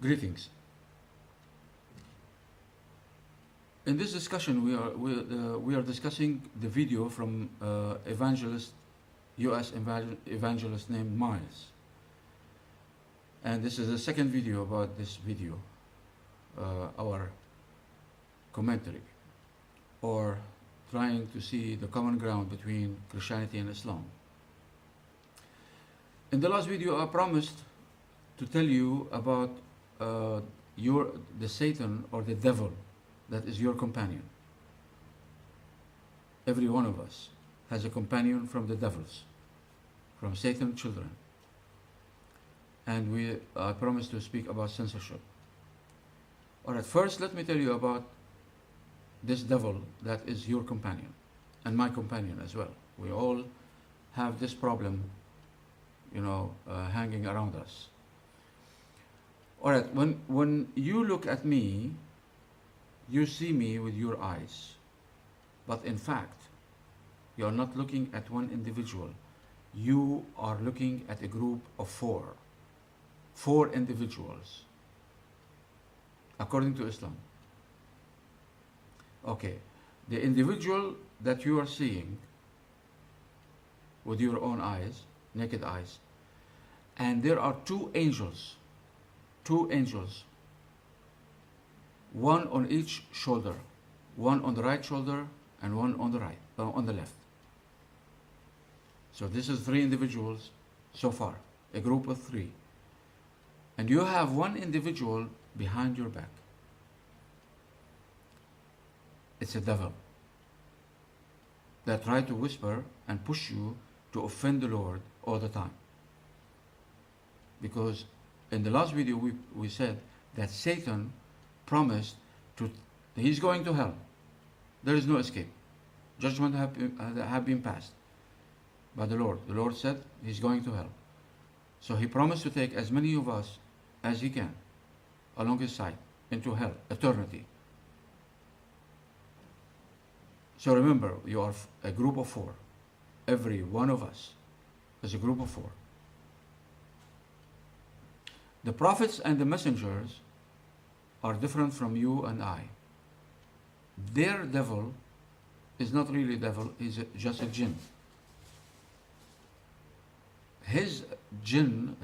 Greetings. In this discussion, we are discussing the video from U.S. evangelist named Miles, and this is the second video about this video, our commentary, or trying to see the common ground between Christianity and Islam. In the last video, I promised to tell you about the Satan or the devil that is your companion. Every one of us has a companion from the devils, from Satan's children. And I promised to speak about censorship. Alright, first let me tell you about this devil that is your companion, and my companion as well. We all have this problem, hanging around us. Alright, when you look at me, you see me with your eyes, but in fact, you are not looking at one individual. You are looking at a group of four individuals, according to Islam. Okay, the individual that you are seeing with your own eyes, naked eyes, and there are two angels, one on each shoulder, one on the right shoulder and one on the left. So this is three individuals so far, a group of three. And you have one individual behind your back. It's a devil that tries to whisper and push you to offend the Lord all the time. Because in the last video we said that Satan promised he's going to hell. There is no escape. Judgment have been passed by the Lord. The Lord said he's going to hell. So he promised to take as many of us as he can along his side into hell, eternity. So remember, you are a group of four. Every one of us is a group of four. The prophets and the messengers are different from you and I. Their devil is not really a devil, he's just a jinn. His jinn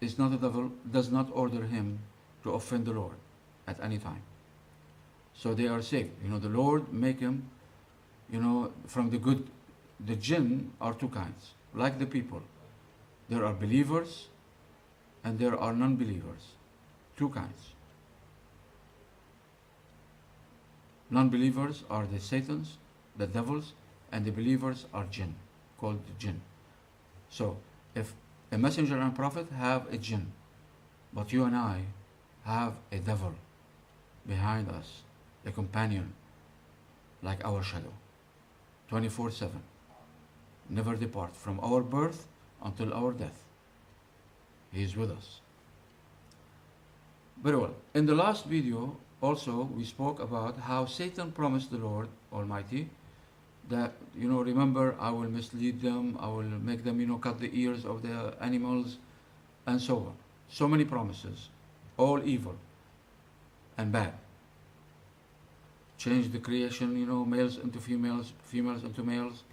is not a devil, does not order him to offend the Lord at any time. So they are safe. The Lord make him, from the good. The jinn are two kinds, like the people. There are believers and there are non-believers. Two kinds. Non-believers are the Satans, the devils, and the believers are jinn, called the jinn. So, if a messenger and prophet have a jinn, but you and I have a devil behind us, a companion, like our shadow, 24/7, never depart from our birth until our death. He is with us. Very well. In the last video, also, we spoke about how Satan promised the Lord Almighty that, remember, I will mislead them, I will make them, cut the ears of the animals, and so on. So many promises, all evil and bad. Change the creation, males into females, females into males,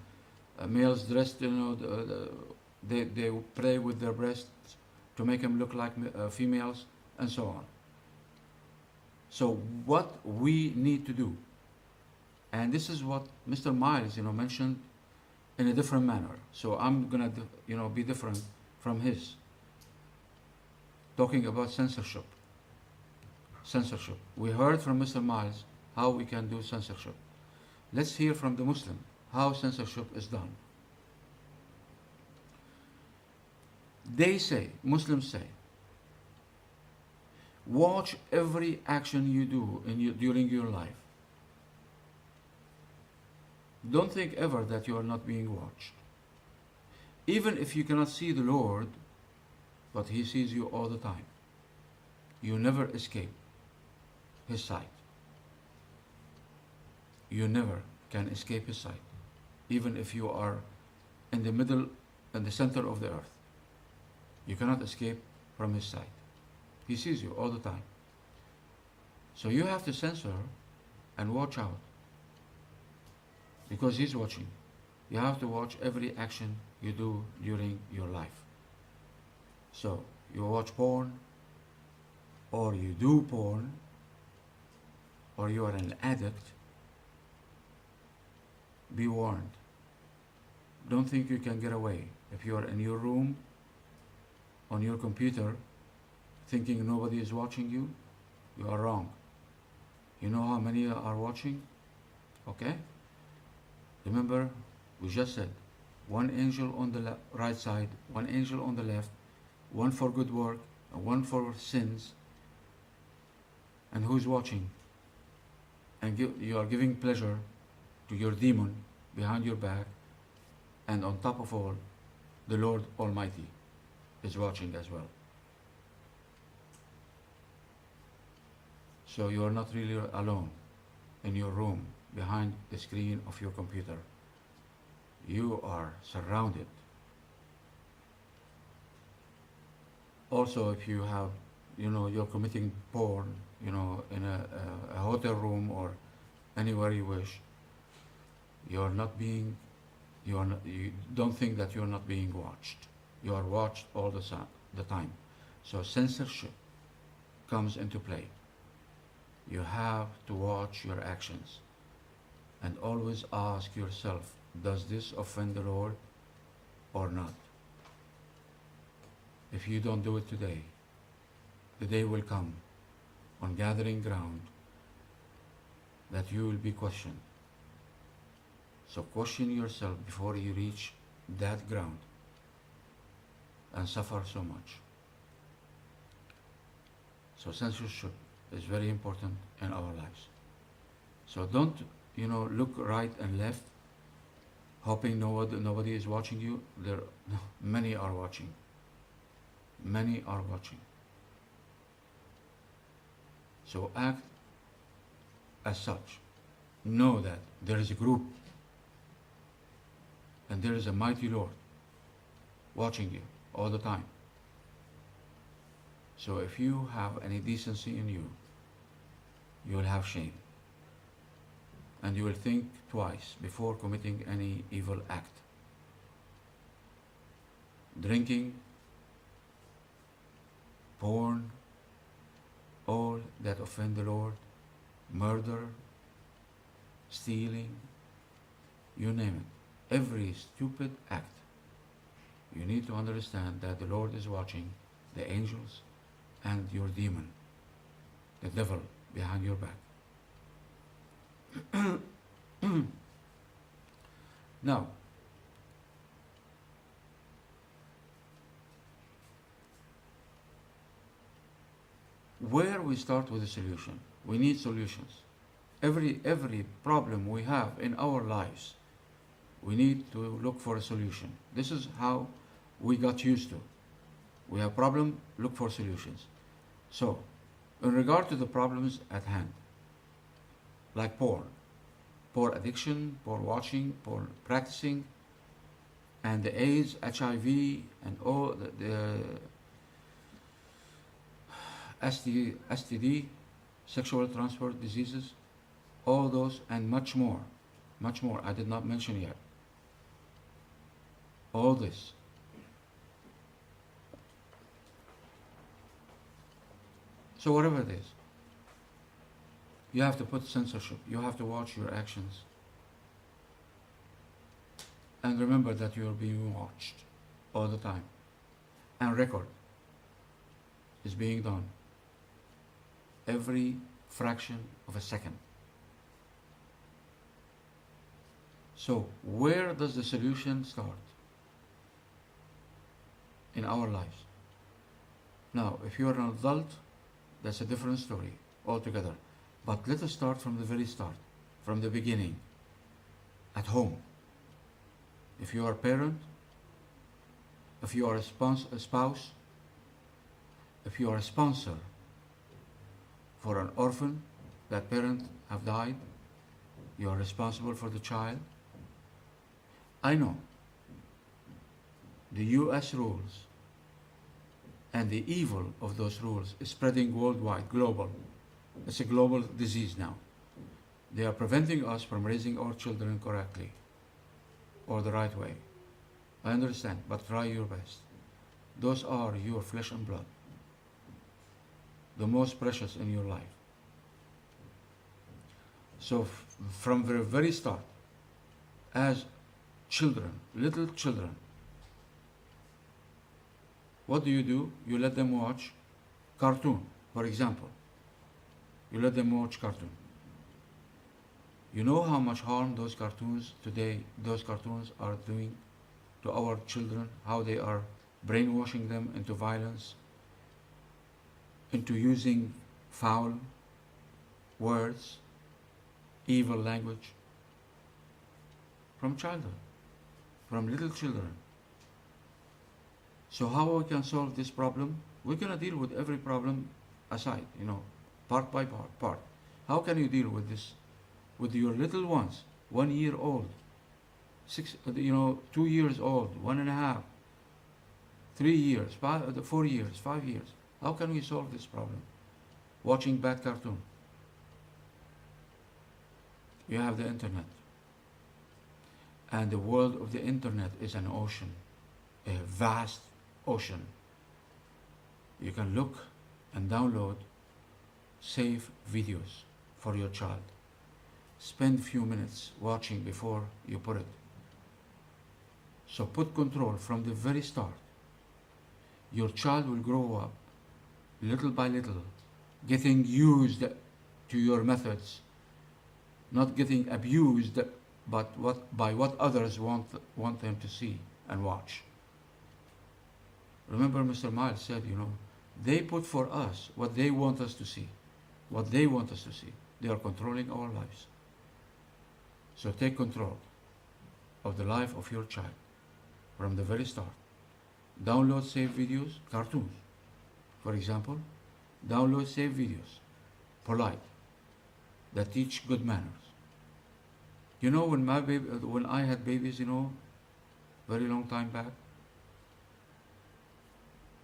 males dressed, they play with their breasts to make them look like females, and so on. So what we need to do, and this is what Mr. Miles, mentioned in a different manner. So I'm gonna, be different from his. Talking about censorship. Censorship. We heard from Mr. Miles how we can do censorship. Let's hear from the Muslim how censorship is done. They say, Muslims say, watch every action you do during your life. Don't think ever that you are not being watched. Even if you cannot see the Lord, but He sees you all the time. You never escape His sight. You never can escape His sight, even if you are in the middle and the center of the earth. You cannot escape from His sight. He sees you all the time. So you have to censor and watch out because he's watching. You have to watch every action you do during your life. So you watch porn, or you do porn, or you are an addict, be warned. Don't think you can get away. If you are in your room, on your computer, thinking nobody is watching you, you are wrong. You know how many are watching? Okay? Remember, we just said, one angel on the right side, one angel on the left, one for good work, and one for sins. And who's watching? And you are giving pleasure to your demon behind your back, and on top of all, the Lord Almighty is watching as well. So you are not really alone in your room behind the screen of your computer. You are surrounded. Also, if you have, you're committing porn, in a hotel room or anywhere you wish, you're not being, you don't think that you're not being watched. You are watched all the time. So censorship comes into play. You have to watch your actions and always ask yourself, does this offend the Lord or not? If you don't do it today, the day will come on gathering ground that you will be questioned. So question yourself before you reach that ground and suffer so much. So censorship is very important in our lives. So don't, look right and left, hoping nobody is watching you. Many are watching. Many are watching. So act as such. Know that there is a group and there is a mighty Lord watching you all the time. So if you have any decency in you, you will have shame. And you will think twice before committing any evil act. Drinking, porn, all that offend the Lord, murder, stealing, you name it. Every stupid act. You need to understand that the Lord is watching, the angels and your demon, the devil behind your back. Now, where we start with a solution, we need solutions. Every problem we have in our lives, we need to look for a solution. This is how we got used to. We have problem, look for solutions. So, in regard to the problems at hand, like porn addiction, porn watching, porn practicing, and the AIDS, HIV, and all the STD, sexual transferred diseases, all those and much more I did not mention yet. All this. So whatever it is, you have to put censorship. You have to watch your actions. And remember that you are being watched all the time. And record is being done every fraction of a second. So where does the solution start? In our lives. Now, if you are an adult, that's a different story altogether. But let us start from the very start, from the beginning, at home. If you are a parent, if you are a spouse, if you are a sponsor for an orphan, that parent have died, you are responsible for the child. I know the US rules And the evil of those rules is spreading worldwide, global. It's a global disease now. They are preventing us from raising our children correctly or the right way. I understand, but try your best. Those are your flesh and blood, the most precious in your life. So from the very start, as children, little children, what do? You let them watch cartoon, for example. You let them watch cartoon. You know how much harm those cartoons are doing to our children, how they are brainwashing them into violence, into using foul words, evil language, from childhood, from little children. So how we can solve this problem? We're gonna deal with every problem aside, part by part. How can you deal with this, with your little ones, 1 year old, 2 years old, 1.5, 3 years, 4 years, 5 years? How can we solve this problem? Watching bad cartoon. You have the internet. And the world of the internet is an ocean, a vast ocean. You can look and download safe videos for your child. Spend few minutes watching before you put it. So put control from the very start. Your child will grow up little by little, getting used to your methods, not getting abused by what others want them to see and watch. Remember Mr. Miles said, they put for us what they want us to see. What they want us to see. They are controlling our lives. So take control of the life of your child from the very start. Download safe videos, cartoons. For example, download safe videos, polite, that teach good manners. When I had babies, very long time back,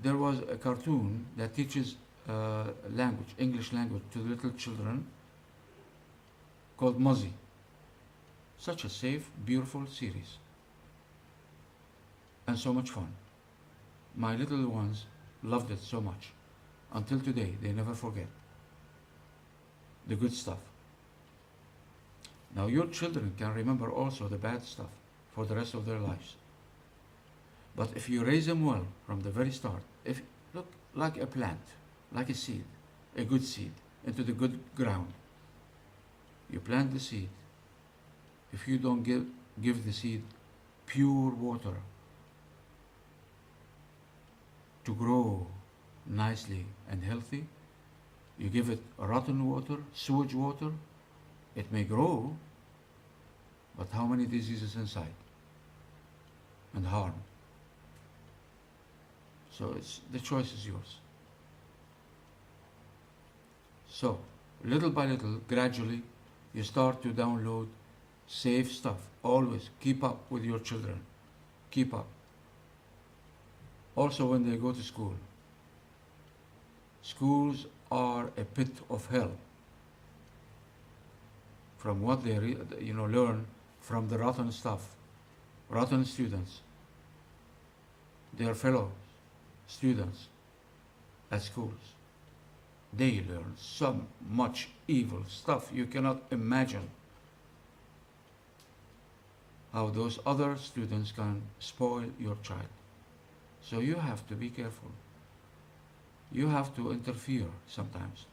there was a cartoon that teaches language, English language, to little children called Muzzy. Such a safe, beautiful series. And so much fun. My little ones loved it so much. Until today, they never forget the good stuff. Now your children can remember also the bad stuff for the rest of their lives. But if you raise them well from the very start, look like a plant, like a seed, a good seed, into the good ground. You plant the seed. If you don't give the seed pure water to grow nicely and healthy, you give it rotten water, sewage water, it may grow, but how many diseases inside and harm? So the choice is yours. So little by little, gradually, you start to download safe stuff. Always keep up with your children. Keep up. Also when they go to school. Schools are a pit of hell. From what they learn from the rotten stuff, rotten students, their fellow students at schools. They learn so much evil stuff you cannot imagine how those other students can spoil your child. So you have to be careful. You have to interfere sometimes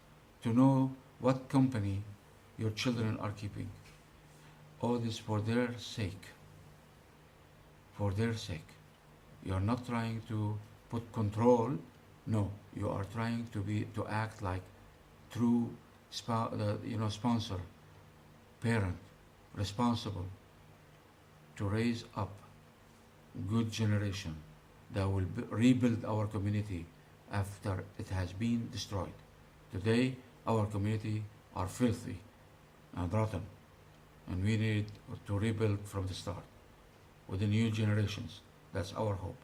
to know what company your children are keeping. All this for their sake. For their sake. You are not trying to put control. No, you are trying to act like true sponsor, parent, responsible, to raise up good generation that will rebuild our community after it has been destroyed. Today, our community are filthy and rotten, and we need to rebuild from the start with the new generations. That's our hope.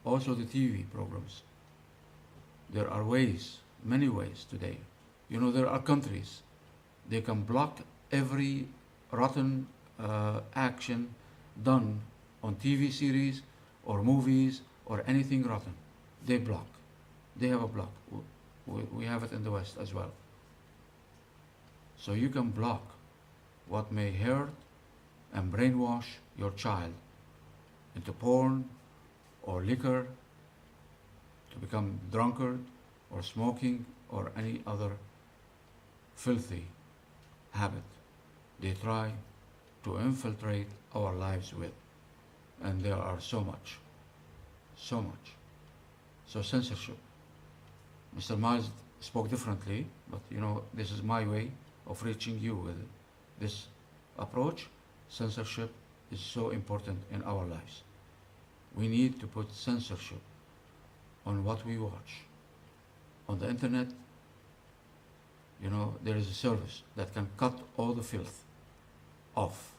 Also the TV programs. There are ways, many ways today. You know, there are countries, they can block every rotten action done on TV series or movies or anything rotten. They block. They have a block. We have it in the West as well. So you can block what may hurt and brainwash your child into porn or liquor, to become drunkard or smoking or any other filthy habit they try to infiltrate our lives with. And there are so much, so much. So censorship. Mr. Miles spoke differently, but you know, this is my way of reaching you with this approach. Censorship is so important in our lives. We need to put censorship on what we watch. On the internet, you know, there is a service that can cut all the filth off.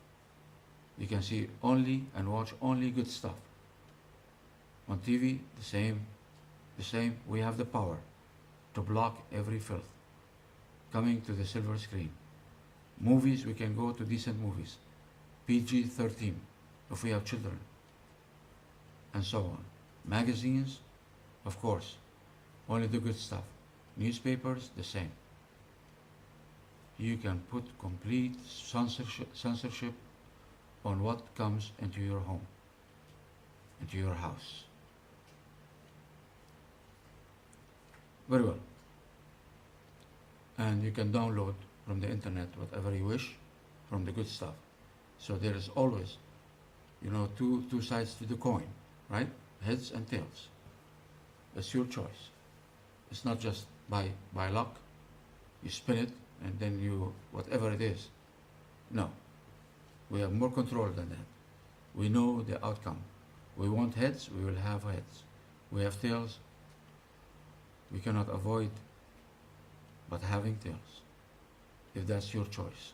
You can see only and watch only good stuff. On TV, the same. We have the power to block every filth coming to the silver screen. Movies, we can go to decent movies. PG-13 if we have children, and so on. Magazines, of course, only the good stuff. Newspapers, the same. You can put complete censorship on what comes into your home, into your house. Very well. And you can download from the internet whatever you wish from the good stuff. So there is always, you know, two sides to the coin, right? Heads and tails. It's your choice. It's not just by luck. You spin it and then you, whatever it is. No. We have more control than that. We know the outcome. We want heads, we will have heads. We have tails, we cannot avoid but having tails, if that's your choice.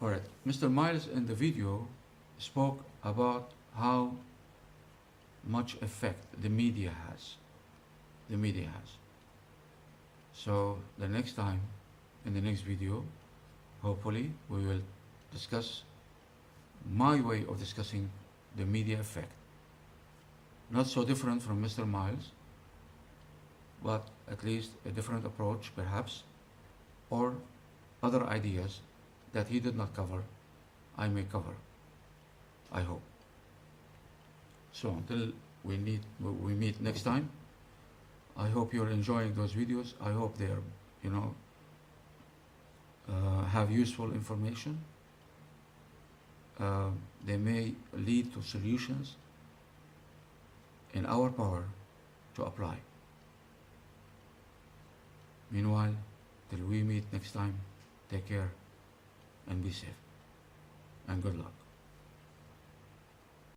Alright, Mr. Miles in the video spoke about how much effect the media has. The media has. So the next time, in the next video, hopefully we will discuss my way of discussing the media effect. Not so different from Mr. Miles, but at least a different approach perhaps, or other ideas that he did not cover, I may cover, I hope. So until we meet next time, I hope you're enjoying those videos. I hope they're, you know, have useful information. They may lead to solutions in our power to apply. Meanwhile, till we meet next time, take care and be safe. And good luck.